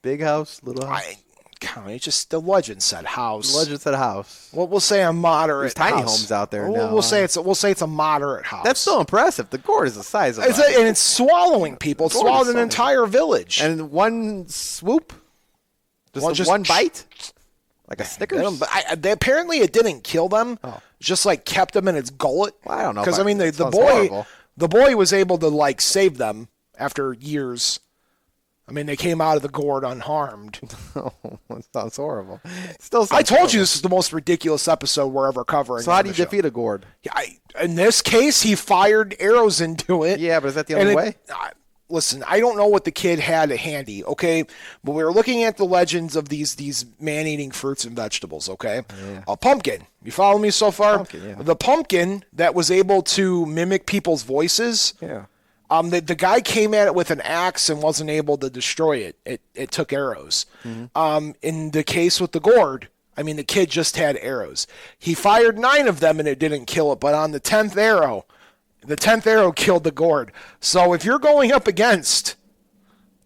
big house, little house. It's just the legend said house. The legend said house. Well, we'll say a moderate. There's tiny house. homes out there We'll now. say it's a moderate house. That's so impressive. The gourd is the size of. And it's swallowing people. It swallowed an entire village. And in one swoop. Just one bite. Like a Snickers? But apparently it didn't kill them. Oh. Just like kept them in its gullet. Well, I don't know. Because I mean the boy was able to like save them after years. I mean, they came out of the gourd unharmed. Oh, that sounds horrible. Still, I told you this is the most ridiculous episode we're ever covering. So how do you defeat a gourd? In this case, he fired arrows into it. Yeah, but is that the only way? Listen, I don't know what the kid had handy, okay? But we were looking at the legends of these man-eating fruits and vegetables, okay? Yeah. A pumpkin. You follow me so far? Pumpkin, yeah. The pumpkin that was able to mimic people's voices. Yeah. The guy came at it with an axe and wasn't able to destroy it. It took arrows. Mm-hmm. In the case with the gourd, I mean, the kid just had arrows. He fired 9 of them and it didn't kill it. But on the 10th arrow killed the gourd. So if you're going up against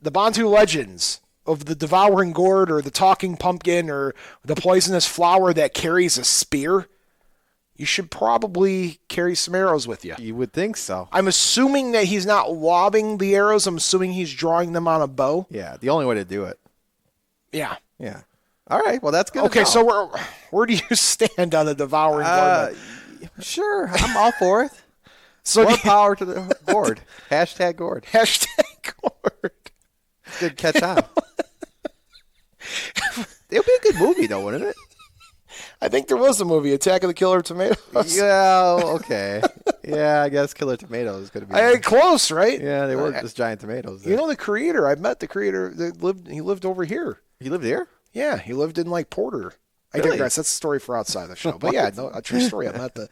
the Bantu legends of the devouring gourd or the talking pumpkin or the poisonous flower that carries a spear, you should probably carry some arrows with you. You would think so. I'm assuming that he's not lobbing the arrows. I'm assuming he's drawing them on a bow. Yeah, the only way to do it. Yeah. Yeah. All right, well, that's good. Okay, so where do you stand on the devouring gourd? Sure, I'm all for it. So more power to the gourd. #gourd. #gourd. Good catch on. It would be a good movie, though, wouldn't it? I think there was a movie, Attack of the Killer Tomatoes. Yeah, okay. Yeah, I guess Killer Tomatoes is going to be. Close, right? Yeah, they were just giant tomatoes. You know the creator. I met the creator. He lived over here. He lived here? Yeah, he lived in like Porter. I Really? digress. That's a story for outside the show. But yeah, no, a true story. I met the.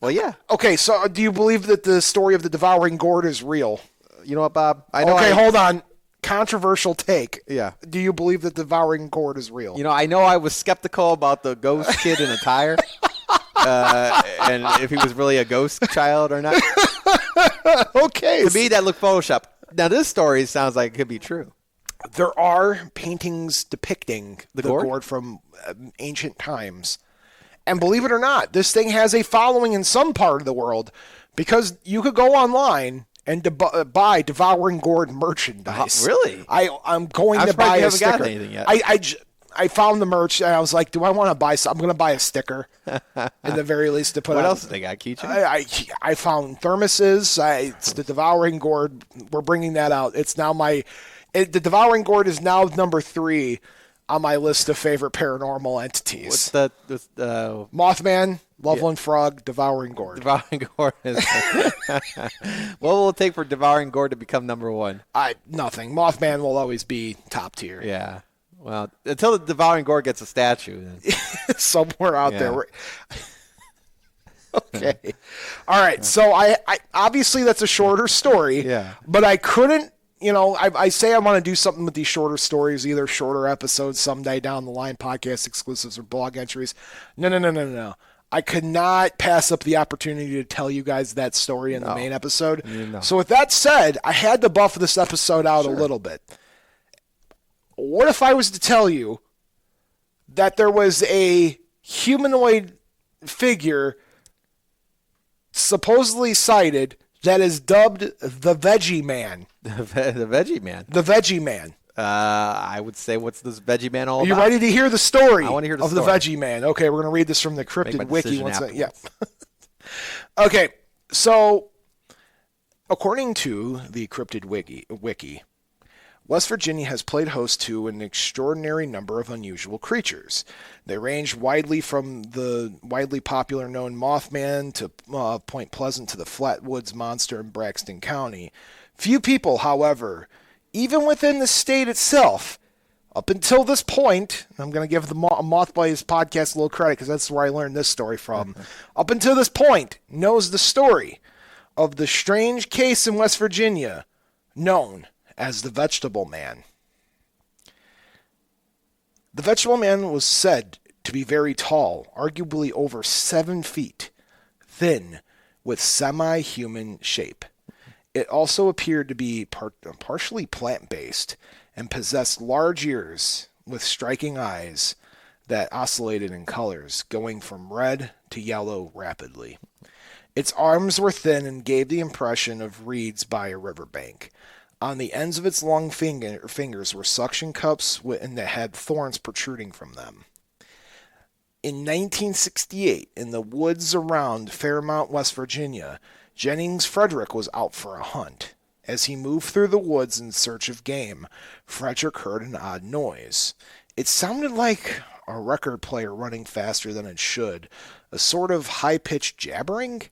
Well, yeah. Okay, so do you believe that the story of the devouring gourd is real? You know what, Bob? I know. Okay, hold on. Controversial take. Yeah. Do you believe that the devouring gourd is real? You know, I know I was skeptical about the ghost kid in a tire, and if he was really a ghost child or not. Okay. To me, that looked photoshopped. Now, this story sounds like it could be true. There are paintings depicting the gourd? gourd from ancient times. And believe it or not, this thing has a following in some part of the world because you could go online and buy Devouring Gourd merchandise. Really? I'm going to buy a sticker. You haven't got anything yet. I found the merch and I was like, do I want to buy some? I'm going to buy a sticker at the very least to put What on. else did they got? Keychain? I found thermoses. It's the Devouring Gourd. We're bringing that out. It's now the Devouring Gourd is now number 3 on my list of favorite paranormal entities. What's the Mothman, Loveland Frog, Devouring Gourd. Devouring Gourd is. What will it take for Devouring Gourd to become number 1? Nothing. Mothman will always be top tier. Yeah. Well, until the Devouring Gourd gets a statue, then. Somewhere out there. Okay. All right. So I obviously that's a shorter story. Yeah. But I couldn't. I say I want to do something with these shorter stories, either shorter episodes someday down the line, podcast exclusives or blog entries. No. I could not pass up the opportunity to tell you guys that story in the main episode. No. So with that said, I had to buff this episode out a little bit. What if I was to tell you that there was a humanoid figure supposedly sighted that is dubbed the Veggie Man? The Veggie Man. The Veggie Man. I would say, what's this Veggie Man all Are you about? ready to hear the story I want to hear the of story. the Veggie Man? Okay, we're going to read this from the Cryptid Make my Wiki. decision Yeah. afterwards. Okay, so according to the Cryptid Wiki, West Virginia has played host to an extraordinary number of unusual creatures. They range widely from the widely popular known Mothman to Point Pleasant to the Flatwoods Monster in Braxton County. Few people, however, even within the state itself, up until this point, I'm going to give the Mothblaze podcast a little credit because that's where I learned this story from. Up until this point, knows the story of the strange case in West Virginia known as the Vegetable Man. The Vegetable Man was said to be very tall, arguably over 7 feet, thin, with semi-human shape. It also appeared to be partially plant-based and possessed large ears with striking eyes that oscillated in colors, going from red to yellow rapidly. Its arms were thin and gave the impression of reeds by a riverbank. On the ends of its long fingers were suction cups and that had thorns protruding from them. In 1968, in the woods around Fairmount, West Virginia, Jennings Frederick was out for a hunt. As he moved through the woods in search of game, Frederick heard an odd noise. It sounded like a record player running faster than it should, a sort of high-pitched jabbering.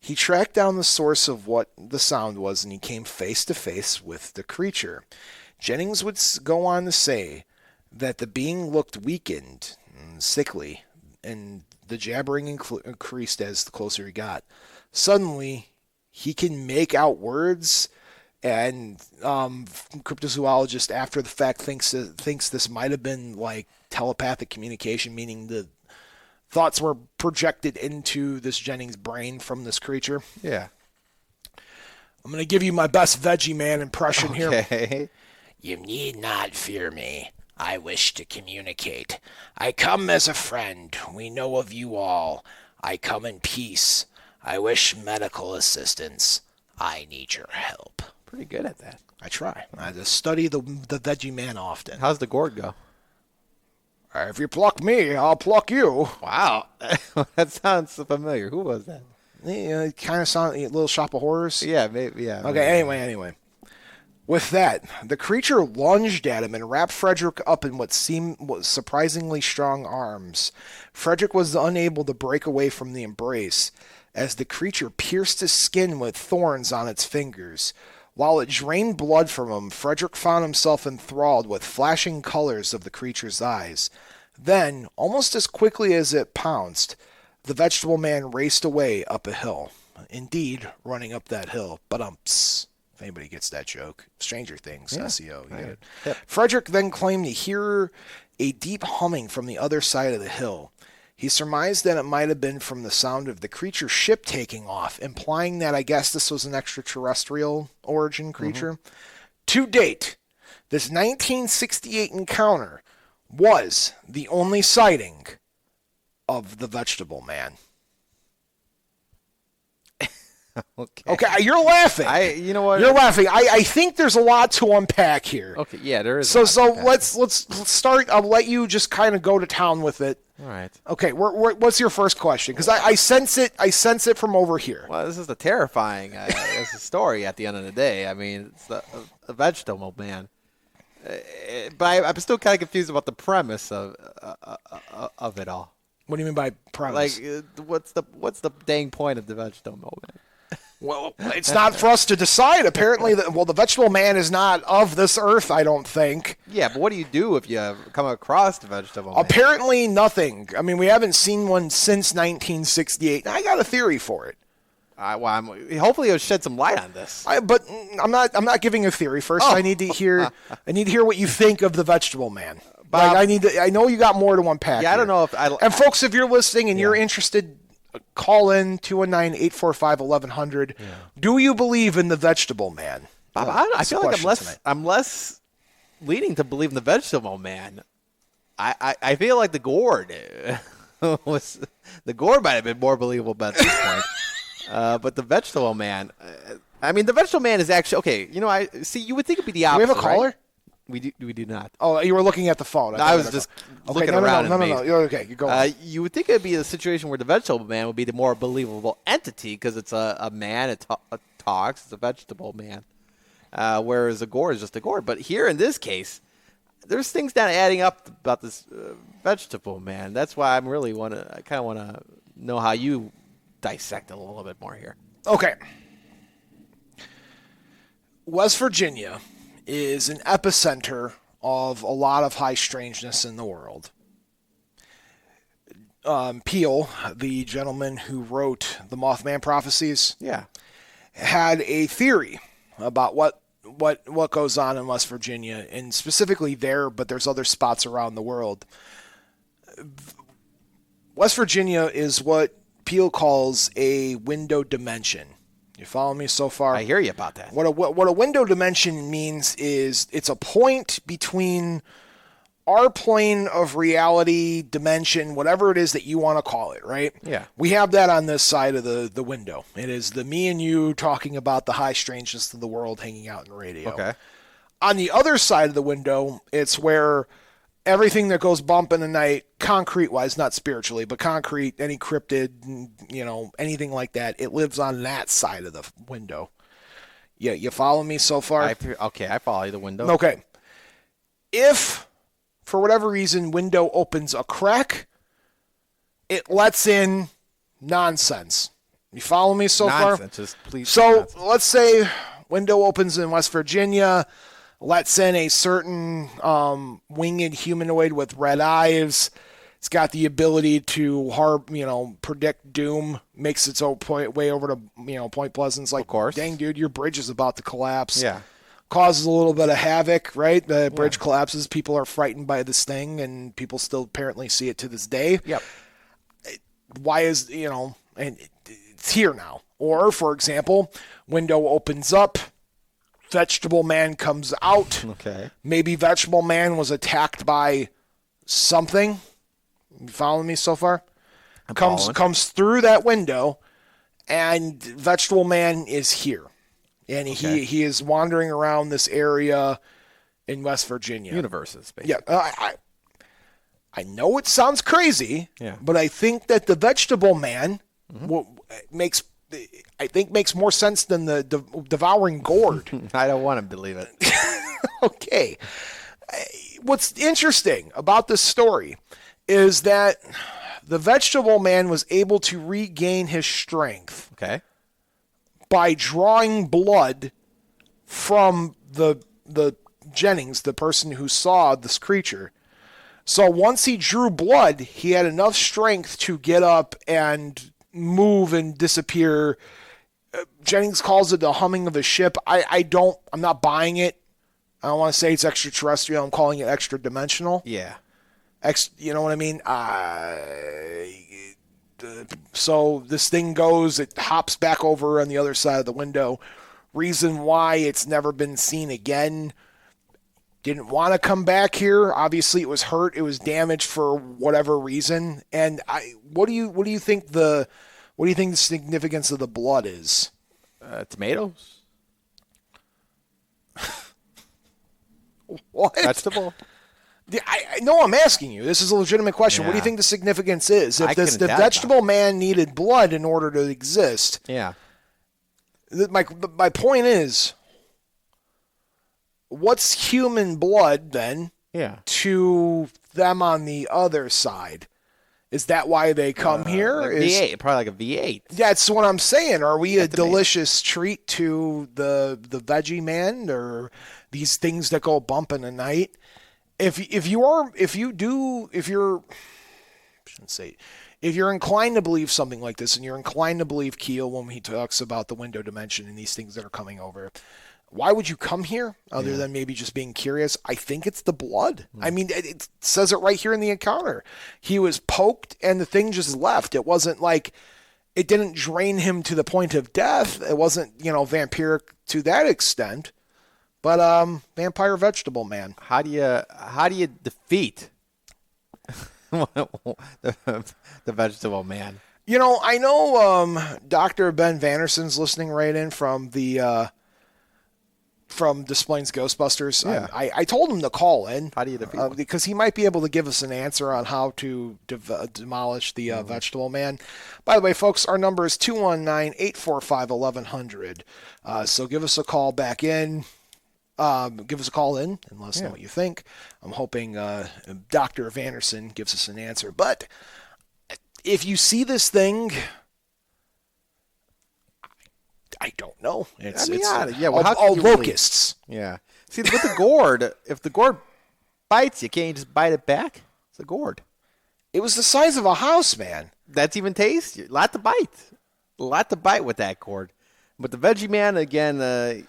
He tracked down the source of what the sound was, and he came face to face with the creature. Jennings would go on to say that the being looked weakened and sickly, and the jabbering increased as the closer he got. Suddenly, he can make out words, and cryptozoologist after the fact thinks this might have been like telepathic communication, meaning the thoughts were projected into this Jennings' brain from this creature. Yeah. I'm going to give you my best Veggie Man impression here. Okay. You need not fear me. I wish to communicate. I come as a friend. We know of you all. I come in peace. I wish medical assistance. I need your help. Pretty good at that. I try. I just study the Veggie Man often. How's the gourd go? If you pluck me, I'll pluck you. Wow. That sounds familiar. Who was that? It kind of sounds like a Little Shop of Horrors. Yeah, maybe. Yeah. Okay, anyway. With that, the creature lunged at him and wrapped Frederick up in what was surprisingly strong arms. Frederick was unable to break away from the embrace, as the creature pierced his skin with thorns on its fingers. While it drained blood from him, Frederick found himself enthralled with flashing colors of the creature's eyes. Then, almost as quickly as it pounced, the Vegetable Man raced away up a hill. Indeed, running up that hill. But if anybody gets that joke. Stranger Things, Yeah. SEO. Yeah. Yep. Frederick then claimed to hear a deep humming from the other side of the hill. He surmised that it might have been from the sound of the creature's ship taking off, implying that I guess this was an extraterrestrial origin creature. To date, this 1968 encounter was the only sighting of the Vegetable Man. Okay, you're laughing. You know what? You're laughing. I think there's a lot to unpack here. Okay, yeah, there is. So a lot to let's start. I'll let you just kind of go to town with it. All right. Okay, what's your first question? Because I sense it. I sense it from over here. Well, this is the terrifying it's a story at the end of the day. I mean, it's a Vegetable Man. But I'm still kind of confused about the premise of it all. What do you mean by premise? Like, what's the dang point of the Vegetable Man? Well, it's not for us to decide. Apparently, the vegetable man is not of this earth, I don't think. Yeah, but what do you do if you come across the vegetable man? Apparently, nothing. I mean, we haven't seen one since 1968. I got a theory for it. Hopefully, it'll shed some light on this. But I'm not giving a theory first. I need to hear. I need to hear what you think of the vegetable man. Bob, I know you got more to unpack. Yeah, I don't know if And folks, if you're listening and you're interested, call in 219-845-1100. Yeah. Do you believe in the vegetable man? Bob, I feel like I'm less leaning to believe in the vegetable man. I feel like the gourd might have been more believable at this point. But the vegetable man, the vegetable man is actually okay. I see. You would think it'd be the opposite. Do we have a caller? Right? We do not. Oh, you were looking at the phone. I was just looking around. No. You're okay. You go. You would think it'd be a situation where the vegetable man would be the more believable entity because it's a man. It talks. It's a vegetable man. Whereas a gourd is just a gourd. But here in this case, there's things not adding up about this vegetable man. That's why I kind of want to know how you dissect it a little bit more here. Okay. West Virginia is an epicenter of a lot of high strangeness in the world. Peale, the gentleman who wrote the Mothman Prophecies, had a theory about what goes on in West Virginia, and specifically there, but there's other spots around the world. West Virginia is what Peale calls a window dimension. You follow me so far? I hear you about that. What a window dimension means is it's a point between our plane of reality, dimension, whatever it is that you want to call it, right? Yeah. We have that on this side of the window. It is the me and you talking about the high strangeness of the world hanging out in radio. Okay. On the other side of the window, it's where everything that goes bump in the night, concrete-wise, not spiritually, but concrete, any cryptid, anything like that, it lives on that side of the window. Yeah, you follow me so far? I follow you, the window. Okay. If, for whatever reason, window opens a crack, it lets in nonsense. You follow me so far? Just please. So, let's say window opens in West Virginia, lets in a certain winged humanoid with red eyes. It's got the ability to predict doom. Makes its own way over to Point Pleasant's. Like, of course. Dang, dude, your bridge is about to collapse. Yeah. Causes a little bit of havoc, right? The bridge collapses. People are frightened by this thing, and people still apparently see it to this day. Yep. Why is and it's here now? Or, for example, window opens up. Vegetable man comes out. Okay. Maybe Vegetable Man was attacked by something. You following me so far? Comes through that window, and Vegetable Man is here. And he is wandering around this area in West Virginia. Universes, basically. Yeah. I know it sounds crazy, but I think that the Vegetable Man makes more sense than the Devouring Gourd. I don't want to believe it. Okay. What's interesting about this story is that the Vegetable Man was able to regain his strength by drawing blood from the Jennings, the person who saw this creature. So once he drew blood, he had enough strength to get up and move and disappear. Jennings calls it the humming of a ship. I'm not buying it. I don't want to say it's extraterrestrial. I'm calling it extra dimensional. Yeah. You know what I mean? So this thing goes, it hops back over on the other side of the window. Reason why it's never been seen again. Didn't want to come back here. Obviously, it was hurt. It was damaged for whatever reason. And what do you think the significance of the blood is? Tomatoes. What? Vegetable. I know I'm asking you. This is a legitimate question. What do you think the significance is? If the Vegetable Man needed blood in order to exist. Yeah. My point is, what's human blood then to them on the other side? Is that why they come here? Like V8, probably like a V8. That's what I'm saying. Are we a That's amazing. delicious treat to the veggie man, or these things that go bump in the night? If you're inclined to believe something like this, and you're inclined to believe Keel when he talks about the window dimension and these things that are coming over, why would you come here other than maybe just being curious? I think it's the blood. I mean, it says it right here in the encounter. He was poked and the thing just left. It wasn't like it didn't drain him to the point of death. It wasn't, vampiric to that extent. But vampire vegetable man. How do you defeat the vegetable man? I know Dr. Ben Vanderson's listening right in from the from Des Plaines Ghostbusters. Yeah. I told him to call in. How do you defeat one? because he might be able to give us an answer on how to demolish the vegetable man. By the way, folks, our number is 219-845-1100. So give us a call back in. Give us a call in and let us know what you think. I'm hoping Dr. Vanderson gives us an answer. But if you see this thing, I don't know. All locusts. Yeah. See, with the gourd, if the gourd bites you, can't you just bite it back? It's a gourd. It was the size of a house, man. That's even tasty. A lot to bite with that gourd. But the veggie man, again,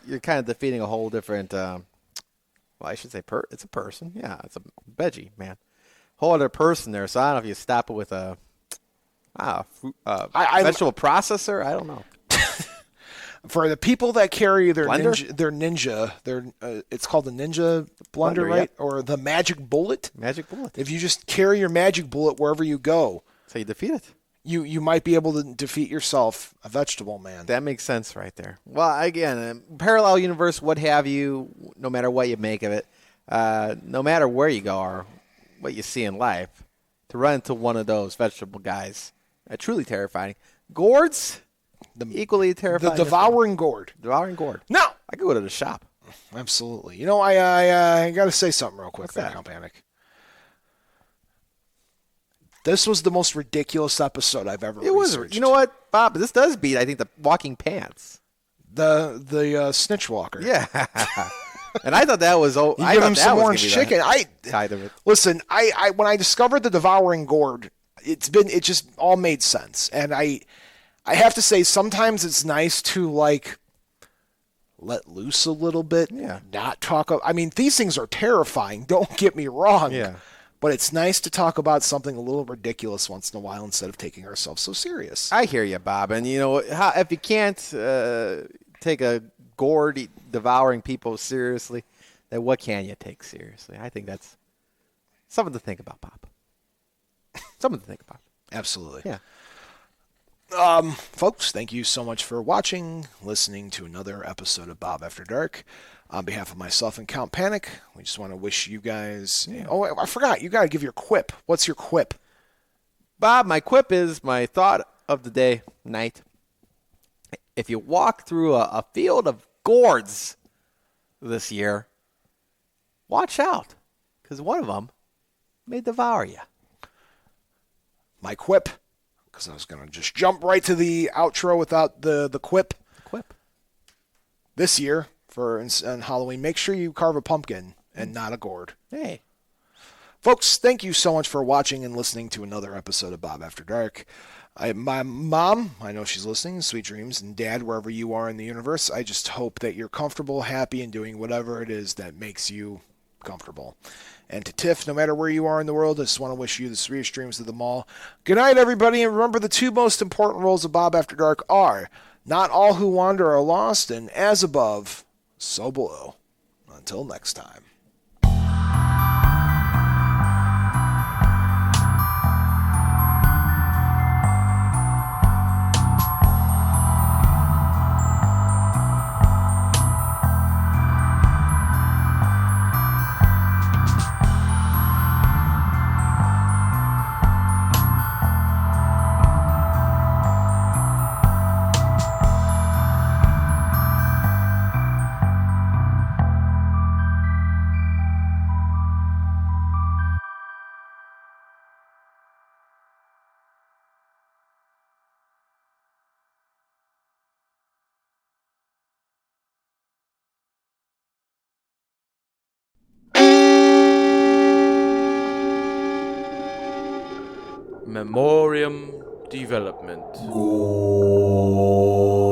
you're kind of defeating a whole different. I should say it's a person. Yeah, it's a veggie man. Whole other person there. So I don't know if you stop it with a vegetable processor. I don't know. For the people that carry their Blender? It's called the ninja blender, right? Yeah. Or the magic bullet. Magic bullet. If you just carry your magic bullet wherever you go, So you defeat it. you might be able to defeat yourself, a vegetable man. That makes sense right there. Well, again, parallel universe, what have you, no matter what you make of it, no matter where you go or what you see in life, to run into one of those vegetable guys, truly terrifying. Gourds, equally terrifying. The devouring gourd. Devouring gourd. No! I could go to the shop. Absolutely. I got to say something real quick there, Count Panic. This was the most ridiculous episode I've ever researched. You know what, Bob? This does beat, I think, the walking pants. The snitch walker. Yeah. And I thought that was... You give him some orange chicken. Listen, when I discovered the devouring gourd, it just all made sense. And I have to say, sometimes it's nice to let loose a little bit. Yeah. Not talk. I mean, these things are terrifying. Don't get me wrong. Yeah. But it's nice to talk about something a little ridiculous once in a while instead of taking ourselves so serious. I hear you, Bob. And if you can't take a gourd devouring people seriously, then what can you take seriously? I think that's something to think about, Bob. Something to think about. Absolutely. Yeah. Folks, thank you so much for watching, listening to another episode of Bob After Dark. On behalf of myself and Count Panic, we just want to wish you guys... Oh, I forgot. You got to give your quip. What's your quip? Bob, my quip is my thought of the day, night. If you walk through a field of gourds this year, watch out, because one of them may devour you. My quip, because I was going to just jump right to the outro without the quip. Quip. This year, on Halloween, make sure you carve a pumpkin and not a gourd. Hey. Folks, thank you so much for watching and listening to another episode of Bob After Dark. My mom, I know she's listening, sweet dreams, and Dad, wherever you are in the universe, I just hope that you're comfortable, happy, and doing whatever it is that makes you comfortable. And to Tiff, no matter where you are in the world, I just want to wish you the sweetest dreams of them all. Good night, everybody, and remember the two most important rules of Bob After Dark are, not all who wander are lost, and as above, so below. Until next time. Memoriam Development. Gourd.